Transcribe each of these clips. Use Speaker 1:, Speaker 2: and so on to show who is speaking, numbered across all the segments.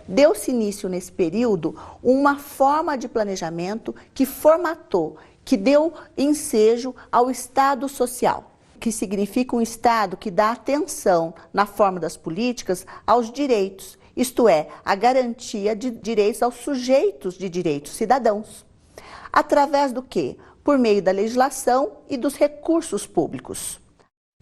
Speaker 1: deu-se início nesse período uma forma de planejamento que formatou, que deu ensejo ao Estado social, que significa um Estado que dá atenção na forma das políticas aos direitos, isto é, a garantia de direitos aos sujeitos de direitos, cidadãos. Através do quê? Por meio da legislação e dos recursos públicos.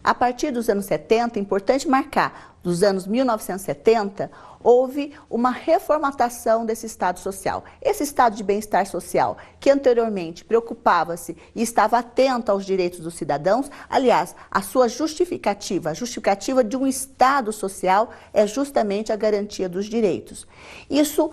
Speaker 1: A partir dos anos 70, é importante marcar, dos anos 1970, houve uma reformatação desse Estado social. Esse Estado de bem-estar social, que anteriormente preocupava-se e estava atento aos direitos dos cidadãos, aliás, a sua justificativa, a justificativa de um Estado social é justamente a garantia dos direitos. Isso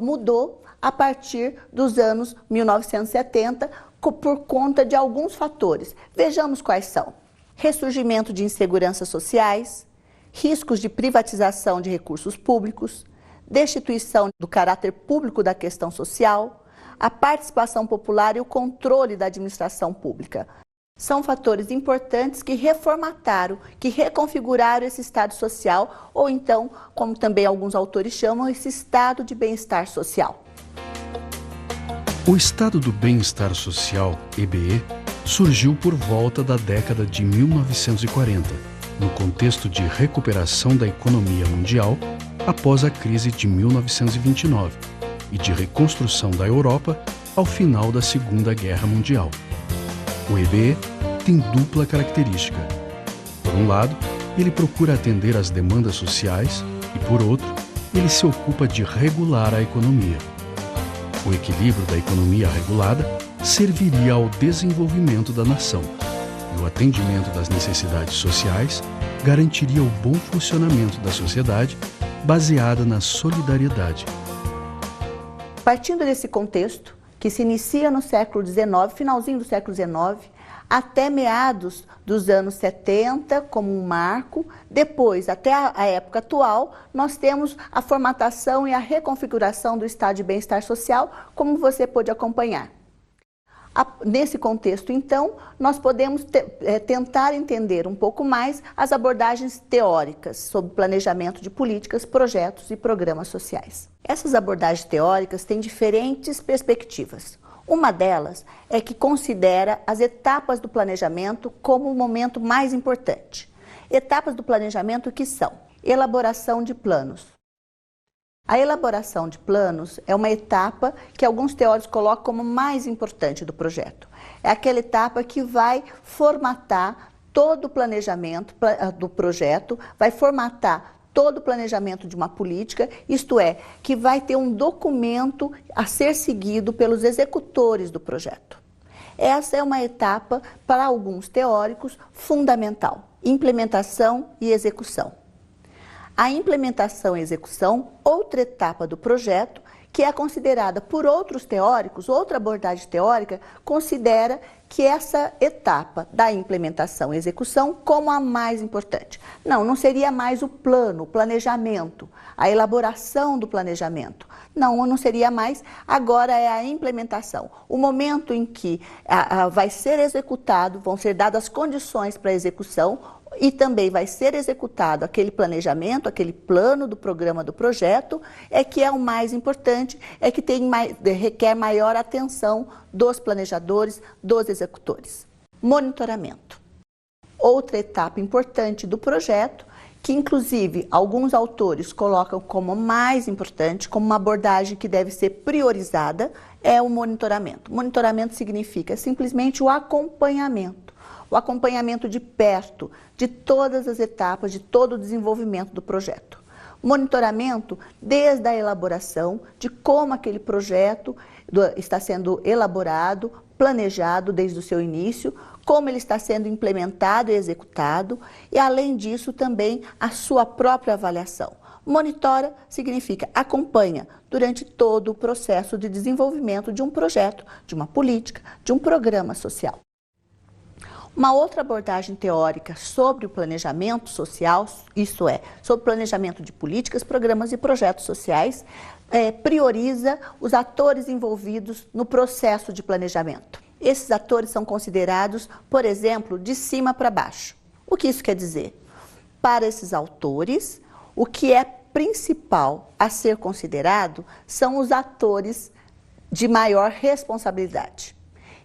Speaker 1: mudou a partir dos anos 1970, por conta de alguns fatores. Vejamos quais são. Ressurgimento de inseguranças sociais, riscos de privatização de recursos públicos, destituição do caráter público da questão social, a participação popular e o controle da administração pública. São fatores importantes que reformataram, que reconfiguraram esse estado social, ou então, como também alguns autores chamam, esse estado de bem-estar social.
Speaker 2: O Estado do Bem-Estar Social, EBE, surgiu por volta da década de 1940, no contexto de recuperação da economia mundial após a crise de 1929 e de reconstrução da Europa ao final da Segunda Guerra Mundial. O EBE tem dupla característica. Por um lado, ele procura atender às demandas sociais e, por outro, ele se ocupa de regular a economia. O equilíbrio da economia regulada serviria ao desenvolvimento da nação, e o atendimento das necessidades sociais garantiria o bom funcionamento da sociedade baseada na solidariedade.
Speaker 1: Partindo desse contexto, que se inicia no século XIX, finalzinho do século XIX, até meados dos anos 70, como um marco, depois, até a época atual, nós temos a formatação e a reconfiguração do estado de bem-estar social, como você pôde acompanhar. Nesse contexto, então, nós podemos tentar entender um pouco mais as abordagens teóricas sobre planejamento de políticas, projetos e programas sociais. Essas abordagens teóricas têm diferentes perspectivas. Uma delas é que considera as etapas do planejamento como o momento mais importante. Etapas do planejamento que são: elaboração de planos. A elaboração de planos é uma etapa que alguns teóricos colocam como mais importante do projeto. É aquela etapa que vai formatar todo o planejamento do projeto, vai formatar todo o planejamento de uma política, isto é, que vai ter um documento a ser seguido pelos executores do projeto. Essa é uma etapa, para alguns teóricos, fundamental: implementação e execução. A implementação e execução, outra etapa do projeto, que é considerada por outros teóricos, outra abordagem teórica, considera que essa etapa da implementação e execução como a mais importante. Não seria mais o plano, o planejamento, a elaboração do planejamento. Não seria mais, agora é a implementação. O momento em que vai ser executado, vão ser dadas as condições para a execução, e também vai ser executado aquele planejamento, aquele plano do programa do projeto, é que é o mais importante, é que requer maior atenção dos planejadores, dos executores. Monitoramento. Outra etapa importante do projeto, que inclusive alguns autores colocam como mais importante, como uma abordagem que deve ser priorizada, é o monitoramento. Monitoramento significa simplesmente o acompanhamento. O acompanhamento de perto de todas as etapas, de todo o desenvolvimento do projeto. Monitoramento desde a elaboração, de como aquele projeto está sendo elaborado, planejado desde o seu início, como ele está sendo implementado e executado, e além disso também a sua própria avaliação. Monitora significa acompanha durante todo o processo de desenvolvimento de um projeto, de uma política, de um programa social. Uma outra abordagem teórica sobre o planejamento social, isto é, sobre o planejamento de políticas, programas e projetos sociais, prioriza os atores envolvidos no processo de planejamento. Esses atores são considerados, por exemplo, de cima para baixo. O que isso quer dizer? Para esses autores, o que é principal a ser considerado são os atores de maior responsabilidade.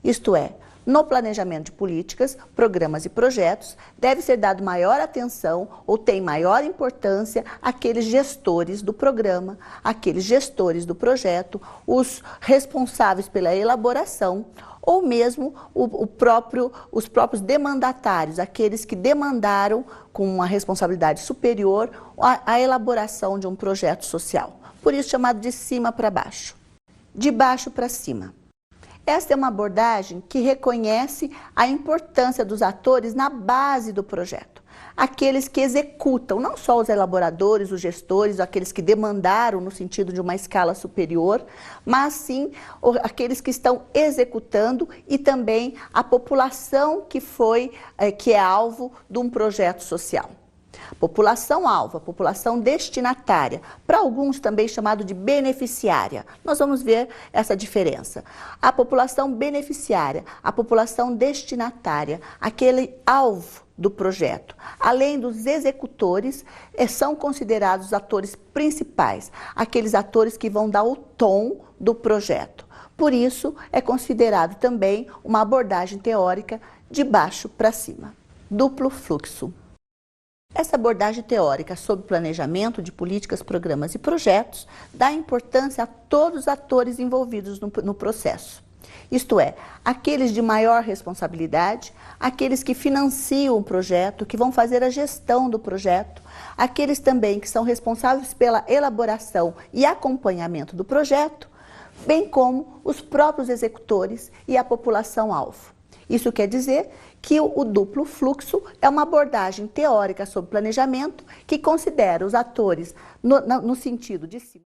Speaker 1: Isto é, no planejamento de políticas, programas e projetos, deve ser dado maior atenção ou tem maior importância àqueles gestores do programa, aqueles gestores do projeto, os responsáveis pela elaboração, ou mesmo os próprios demandatários, aqueles que demandaram com uma responsabilidade superior a elaboração de um projeto social. Por isso chamado de cima para baixo, de baixo para cima. Esta é uma abordagem que reconhece a importância dos atores na base do projeto. Aqueles que executam, não só os elaboradores, os gestores, aqueles que demandaram no sentido de uma escala superior, mas sim aqueles que estão executando e também a população que é alvo de um projeto social. População-alvo, a população destinatária, para alguns também chamado de beneficiária. Nós vamos ver essa diferença. A população beneficiária, a população destinatária, aquele alvo do projeto. Além dos executores, são considerados os atores principais, aqueles atores que vão dar o tom do projeto. Por isso, é considerado também uma abordagem teórica de baixo para cima. Duplo fluxo. Essa abordagem teórica sobre planejamento de políticas, programas e projetos dá importância a todos os atores envolvidos no processo. Isto é, aqueles de maior responsabilidade, aqueles que financiam o projeto, que vão fazer a gestão do projeto, aqueles também que são responsáveis pela elaboração e acompanhamento do projeto, bem como os próprios executores e a população-alvo. Isso quer dizer que o duplo fluxo é uma abordagem teórica sobre planejamento que considera os atores no sentido de cima.